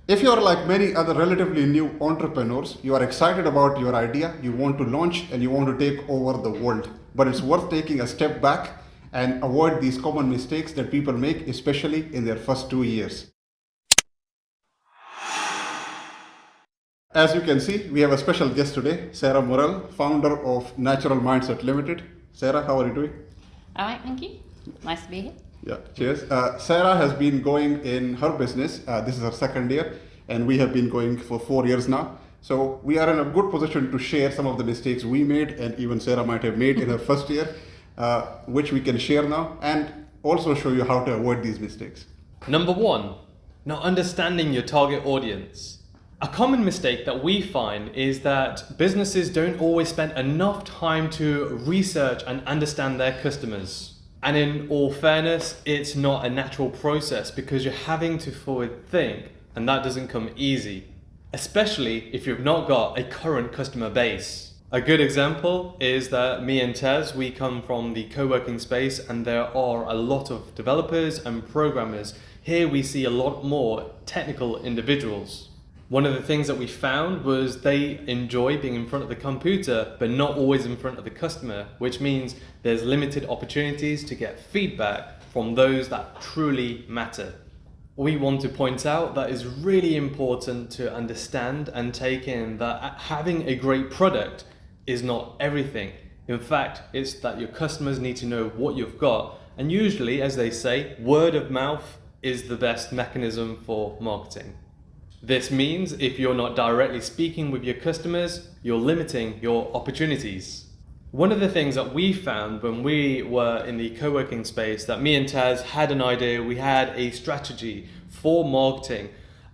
If you are like many other relatively new entrepreneurs, you are excited about your idea, you want to launch and you want to take over the world. But it's worth taking a step back and avoid these common mistakes that people make, especially in their first 2 years. As you can see, we have a special guest today, Sarah Morrell, founder of Natural Mindset Limited. Sarah, how are you doing? All right, thank you. Nice to be here. Yeah, cheers. Sarah has been going in her business. This is her second year, and we have been going for 4 years now. So we are in a good position to share some of the mistakes we made, and even Sarah might have made in her first year, which we can share now, and also show you how to avoid these mistakes. Number one, not understanding your target audience. A common mistake that we find is that businesses don't always spend enough time to research and understand their customers. And in all fairness, it's not a natural process because you're having to forward think, and that doesn't come easy, especially if you've not got a current customer base. A good example is that me and Tez, we come from the co-working space, and there are a lot of developers and programmers. Here we see a lot more technical individuals. One of the things that we found was they enjoy being in front of the computer, but not always in front of the customer, which means there's limited opportunities to get feedback from those that truly matter. We want to point out that it's really important to understand and take in that having a great product is not everything. In fact, it's that your customers need to know what you've got. And usually, as they say, word of mouth is the best mechanism for marketing. This means if you're not directly speaking with your customers, you're limiting your opportunities. One of the things that we found when we were in the co-working space, that me and Taz had an idea, we had a strategy for marketing,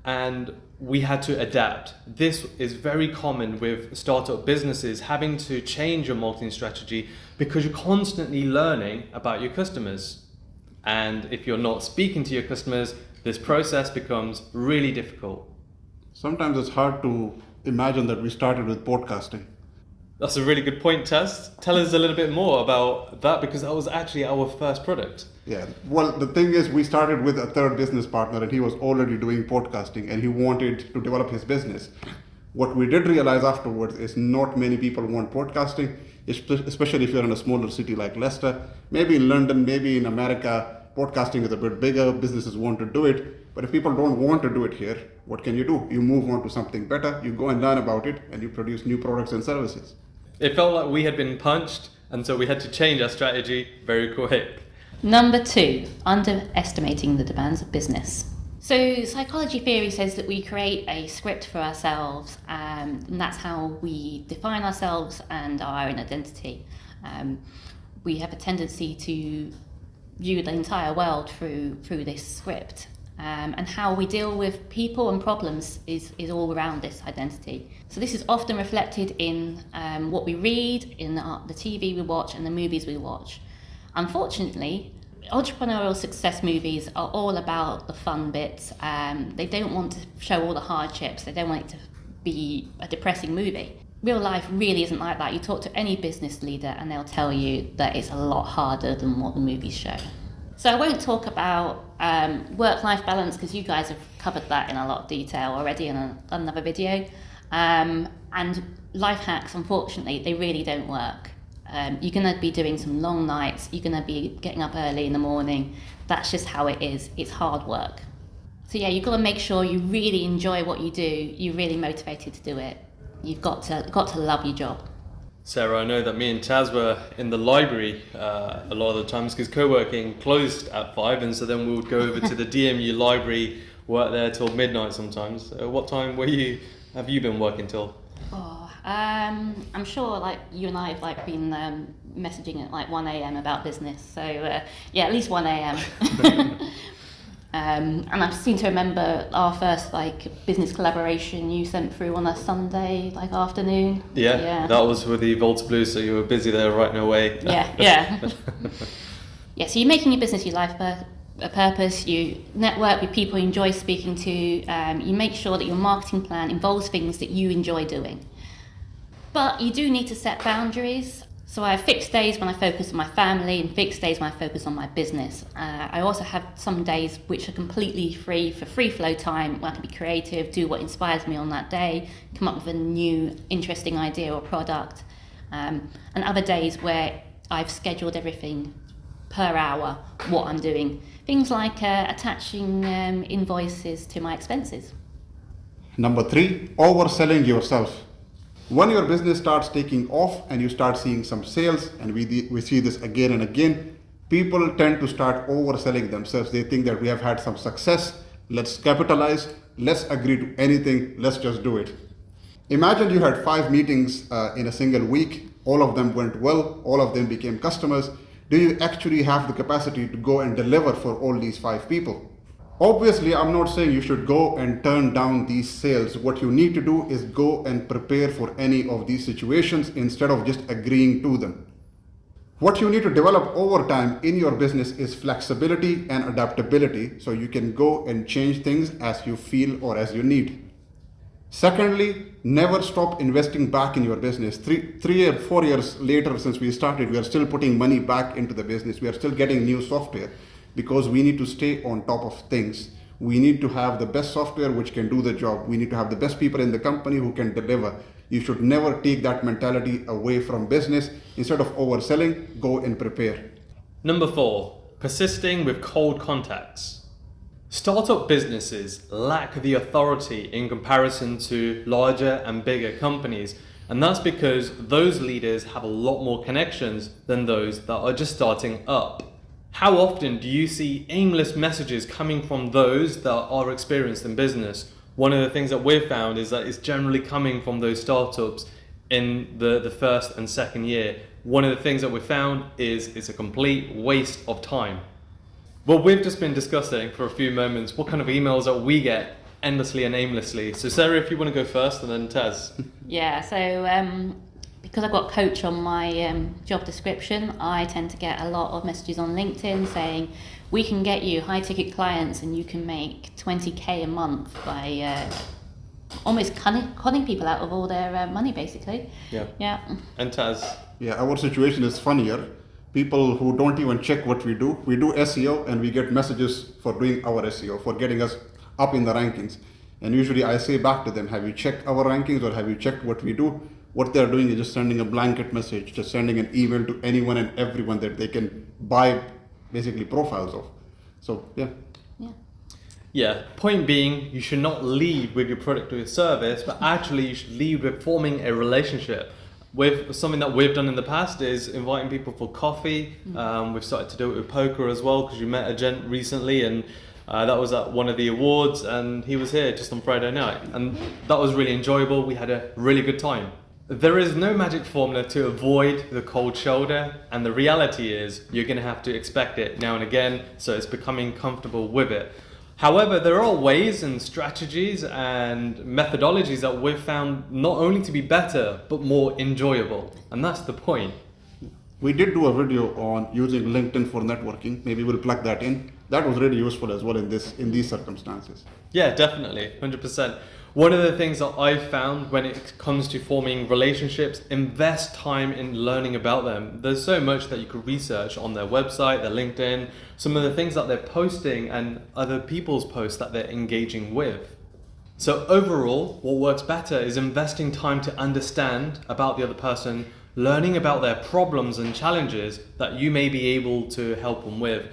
and we had to adapt. This is very common with startup businesses, having to change your marketing strategy because you're constantly learning about your customers. And if you're not speaking to your customers, this process becomes really difficult. Sometimes it's hard to imagine that we started with podcasting. That's a really good point, Taz. Tell us a little bit more about that, because that was actually our first product. Yeah, well, the thing is, we started with a third business partner, and he was already doing podcasting, and he wanted to develop his business. What we did realize afterwards is not many people want podcasting, especially if you're in a smaller city like Leicester. Maybe in London, maybe in America, podcasting is a bit bigger, businesses want to do it. But if people don't want to do it here, what can you do? You move on to something better, you go and learn about it, and you produce new products and services. It felt like we had been punched, and so we had to change our strategy very quick. Number two, underestimating the demands of business. So psychology theory says that we create a script for ourselves, and that's how we define ourselves and our own identity. We have a tendency to view the entire world through this script. And how we deal with people and problems is all around this identity. So this is often reflected in what we read, in the TV we watch and the movies we watch. Unfortunately, entrepreneurial success movies are all about the fun bits. They don't want to show all the hardships. They don't want it to be a depressing movie. Real life really isn't like that. You talk to any business leader and they'll tell you that it's a lot harder than what the movies show. So I won't talk about work-life balance because you guys have covered that in a lot of detail already in another video. And life hacks, unfortunately, they really don't work. You're going to be doing some long nights. You're going to be getting up early in the morning. That's just how it is. It's hard work. So yeah, you've got to make sure you really enjoy what you do. You're really motivated to do it. You've got to love your job. Sarah, I know that me and Taz were in the library a lot of the times because co-working closed at 5, and so then we would go over to the DMU library, work there till midnight sometimes. What time have you been working till? I'm sure like you and I have been messaging at 1 a.m. about business. So yeah, at least 1 a.m. And I seem to remember our first business collaboration you sent through on a Sunday afternoon. Yeah, that was with the Volta Blue, so you were busy there writing away. Yeah. Yeah, so you're making your business your life a purpose. You network with people you enjoy speaking to. You make sure that your marketing plan involves things that you enjoy doing. But you do need to set boundaries. So I have fixed days when I focus on my family and fixed days when I focus on my business. I also have some days which are completely free for free flow time, where I can be creative, do what inspires me on that day, come up with a new interesting idea or product. And other days where I've scheduled everything per hour, what I'm doing. Things like attaching invoices to my expenses. Number 3, overselling yourself. When your business starts taking off and you start seeing some sales, and we see this again and again, people tend to start overselling themselves. They think that we have had some success, let's capitalize, let's agree to anything, let's just do it. Imagine you had 5 meetings in a single week, all of them went well, all of them became customers. Do you actually have the capacity to go and deliver for all these 5 people? Obviously, I'm not saying you should go and turn down these sales. What you need to do is go and prepare for any of these situations instead of just agreeing to them. What you need to develop over time in your business is flexibility and adaptability, so you can go and change things as you feel or as you need. Secondly, never stop investing back in your business. 3 or 4 years later since we started, we are still putting money back into the business. We are still getting new software because we need to stay on top of things. We need to have the best software which can do the job. We need to have the best people in the company who can deliver. You should never take that mentality away from business. Instead of overselling, go and prepare. Number 4, persisting with cold contacts. Startup businesses lack the authority in comparison to larger and bigger companies, and that's because those leaders have a lot more connections than those that are just starting up. How often do you see aimless messages coming from those that are experienced in business? One of the things that we've found is that it's generally coming from those startups in the first and second year. One of the things that we found is it's a complete waste of time. Well, we've just been discussing for a few moments what kind of emails that we get endlessly and aimlessly. So Sarah, if you want to go first, and then Taz. Yeah, so because I've got coach on my job description, I tend to get a lot of messages on LinkedIn saying, we can get you high ticket clients and you can make 20k a month by almost conning people out of all their money, basically. Yeah. And Taz? Yeah, our situation is funnier. People who don't even check what we do SEO and we get messages for doing our SEO, for getting us up in the rankings. And usually I say back to them, have you checked our rankings or have you checked what we do? What they're doing is just sending a blanket message, just sending an email to anyone and everyone that they can buy basically profiles of. So, Yeah, point being, you should not lead with your product or your service, but actually you should lead with forming a relationship. With something that we've done in the past is inviting people for coffee. We've started to do it with poker as well, because you met a gent recently and that was at one of the awards and he was here just on Friday night and that was really enjoyable. We had a really good time. There is no magic formula to avoid the cold shoulder, and the reality is you're going to have to expect it now and again, so it's becoming comfortable with it. However, there are ways and strategies and methodologies that we've found not only to be better, but more enjoyable. And that's the point. we did do a video on using LinkedIn for networking. Maybe we'll plug that in. That was really useful as well in these circumstances. Yeah, definitely, 100%. One of the things that I've found when it comes to forming relationships, invest time in learning about them. There's so much that you could research on their website, their LinkedIn, some of the things that they're posting and other people's posts that they're engaging with. So overall, what works better is investing time to understand about the other person, learning about their problems and challenges that you may be able to help them with.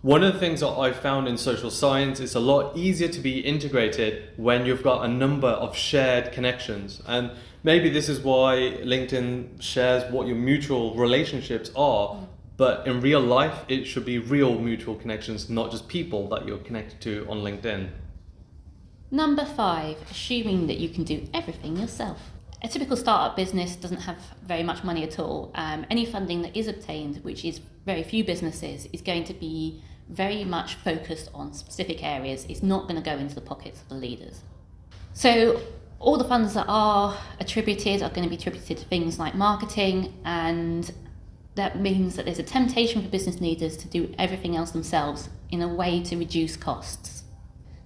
One of the things that I've found in social science is a lot easier to be integrated when you've got a number of shared connections. And maybe this is why LinkedIn shares what your mutual relationships are, but in real life, it should be real mutual connections, not just people that you're connected to on LinkedIn. Number 5, assuming that you can do everything yourself. A typical startup business doesn't have very much money at all. Any funding that is obtained, which is very few businesses, is going to be very much focused on specific areas. It's not going to go into the pockets of the leaders. So all the funds that are attributed are going to be attributed to things like marketing, and that means that there's a temptation for business leaders to do everything else themselves in a way to reduce costs.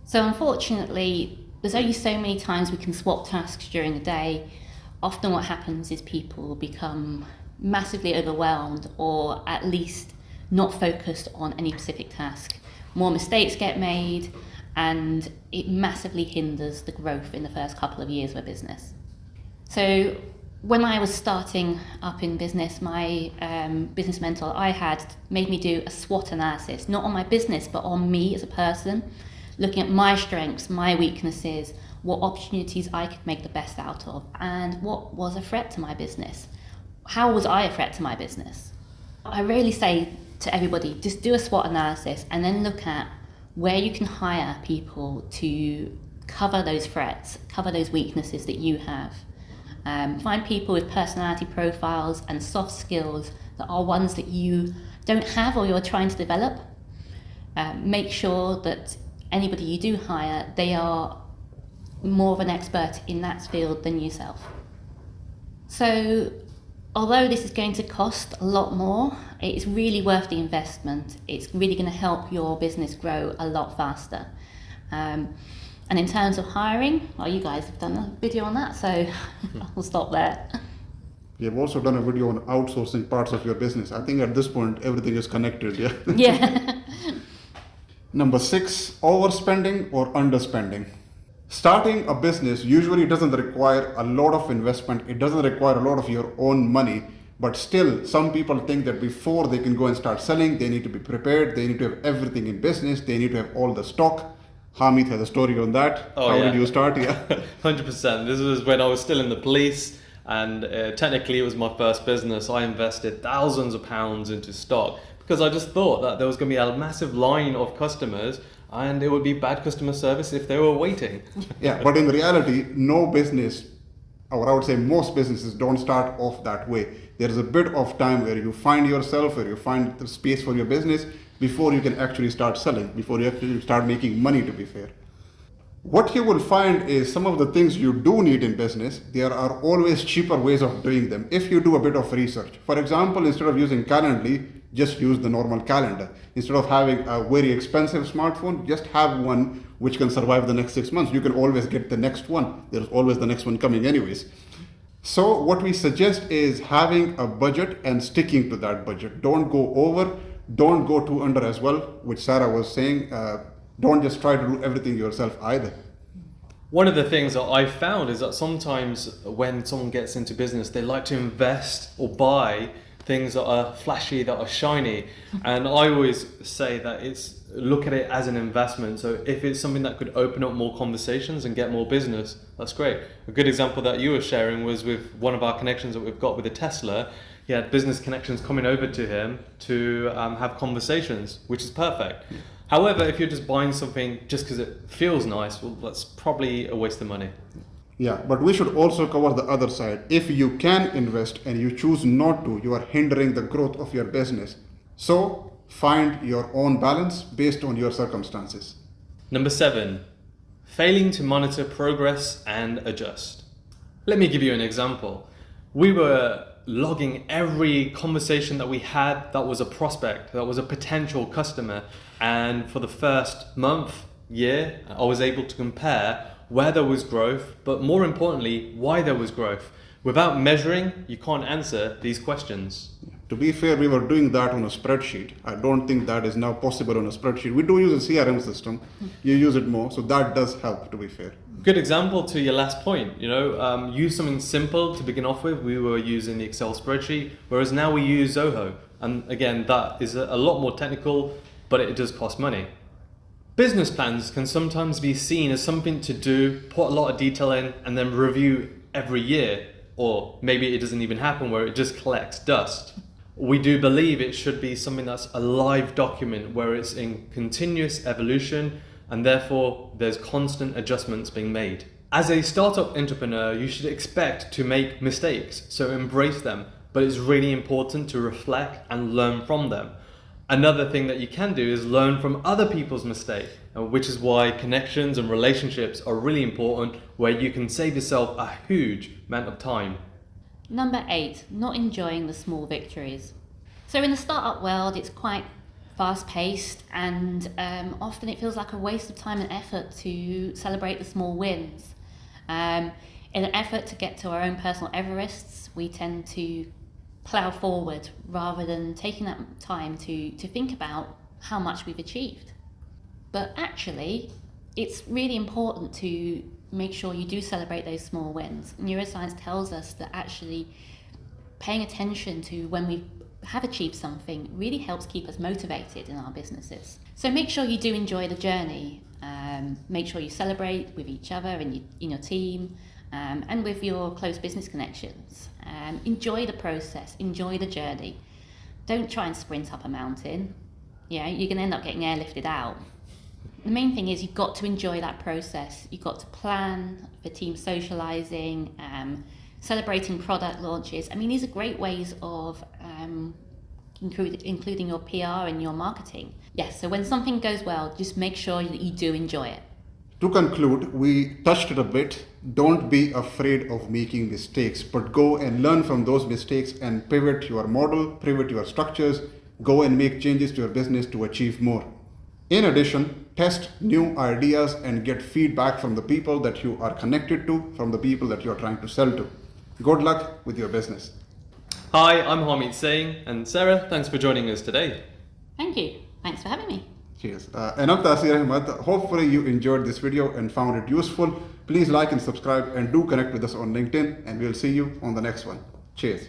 So unfortunately, there's only so many times we can swap tasks during the day. Often what happens is people become massively overwhelmed or at least not focused on any specific task. More mistakes get made, and it massively hinders the growth in the first couple of years of a business. So when I was starting up in business, my business mentor I had made me do a SWOT analysis, not on my business, but on me as a person, looking at my strengths, my weaknesses, what opportunities I could make the best out of, and what was a threat to my business. How was I a threat to my business? I really say to everybody, just do a SWOT analysis and then look at where you can hire people to cover those threats, cover those weaknesses that you have. Find people with personality profiles and soft skills that are ones that you don't have or you're trying to develop. Make sure that anybody you do hire, they are more of an expert in that field than yourself. So although this is going to cost a lot more, it's really worth the investment. It's really going to help your business grow a lot faster. And in terms of hiring, well, you guys have done a video on that, so I'll stop there. We have also done a video on outsourcing parts of your business. I think at this point, everything is connected, yeah? Yeah. Number 6, overspending or underspending. Starting a business usually doesn't require a lot of investment. It doesn't require a lot of your own money, but still some people think that before they can go and start selling, they need to be prepared. They need to have everything in business. They need to have all the stock. Harmeet has a story on that. How did you start? Yeah, 100%. This was when I was still in the police, and technically it was my first business. I invested thousands of pounds into stock because I just thought that there was going to be a massive line of customers and it would be bad customer service if they were waiting. Yeah, but in reality, no business, or I would say most businesses don't start off that way. There is a bit of time where you find yourself, where you find the space for your business before you can actually start selling, before you actually start making money, to be fair. What you will find is some of the things you do need in business, there are always cheaper ways of doing them if you do a bit of research. For example, instead of using Calendly, just use the normal calendar. Instead of having a very expensive smartphone, just have one which can survive the next 6 months. You can always get the next one. There's always the next one coming anyways. So what we suggest is having a budget and sticking to that budget. Don't go over, don't go too under as well, which Sarah was saying. Don't just try to do everything yourself either. One of the things that I found is that sometimes when someone gets into business, they like to invest or buy things that are flashy, that are shiny. And I always say that look at it as an investment. So if it's something that could open up more conversations and get more business, that's great. A good example that you were sharing was with one of our connections that we've got with a Tesla. He had business connections coming over to him to have conversations, which is perfect. However, if you're just buying something just because it feels nice, well, that's probably a waste of money. Yeah, but we should also cover the other side. If you can invest and you choose not to, you are hindering the growth of your business. So find your own balance based on your circumstances. Number 7, failing to monitor progress and adjust. Let me give you an example. We were logging every conversation that we had that was a prospect, that was a potential customer. And for the first month, year, I was able to compare where there was growth, but more importantly, why there was growth. Without measuring, you can't answer these questions. To be fair, we were doing that on a spreadsheet. I don't think that is now possible on a spreadsheet. We do use a CRM system. You use it more, so that does help, to be fair. Good example to your last point, use something simple to begin off with. We were using the Excel spreadsheet, whereas now we use Zoho. And again, that is a lot more technical, but it does cost money. Business plans can sometimes be seen as something to do, put a lot of detail in, and then review every year. Or maybe it doesn't even happen, where it just collects dust. We do believe it should be something that's a live document where it's in continuous evolution, and therefore there's constant adjustments being made. As a startup entrepreneur, you should expect to make mistakes, so embrace them, but it's really important to reflect and learn from them. Another thing that you can do is learn from other people's mistakes, which is why connections and relationships are really important, where you can save yourself a huge amount of time. Number 8, not enjoying the small victories. So in the startup world, it's quite fast-paced, and often it feels like a waste of time and effort to celebrate the small wins. In an effort to get to our own personal Everests, we tend to plough forward rather than taking that time to think about how much we've achieved. But actually, it's really important to make sure you do celebrate those small wins. Neuroscience tells us that actually paying attention to when we have achieved something really helps keep us motivated in our businesses. So make sure you do enjoy the journey. Make sure you celebrate with each other and in your team and with your close business connections. Enjoy the process, enjoy the journey. Don't try and sprint up a mountain. You're going to end up getting airlifted out. The main thing is you've got to enjoy that process. You've got to plan for team socializing, celebrating product launches. I mean, these are great ways of including your PR and your marketing. Yes, so when something goes well, just make sure that you do enjoy it. To conclude, we touched it a bit. Don't be afraid of making mistakes, but go and learn from those mistakes and pivot your model, pivot your structures, go and make changes to your business to achieve more. In addition, test new ideas and get feedback from the people that you are connected to, from the people that you're trying to sell to. Good luck with your business. Hi, I'm Harmeet Singh, and Sarah, thanks for joining us today. Thank you. Thanks for having me. Cheers. And I'm Taseer Ahmad. Hopefully you enjoyed this video and found it useful. Please like and subscribe and do connect with us on LinkedIn, and we'll see you on the next one. Cheers.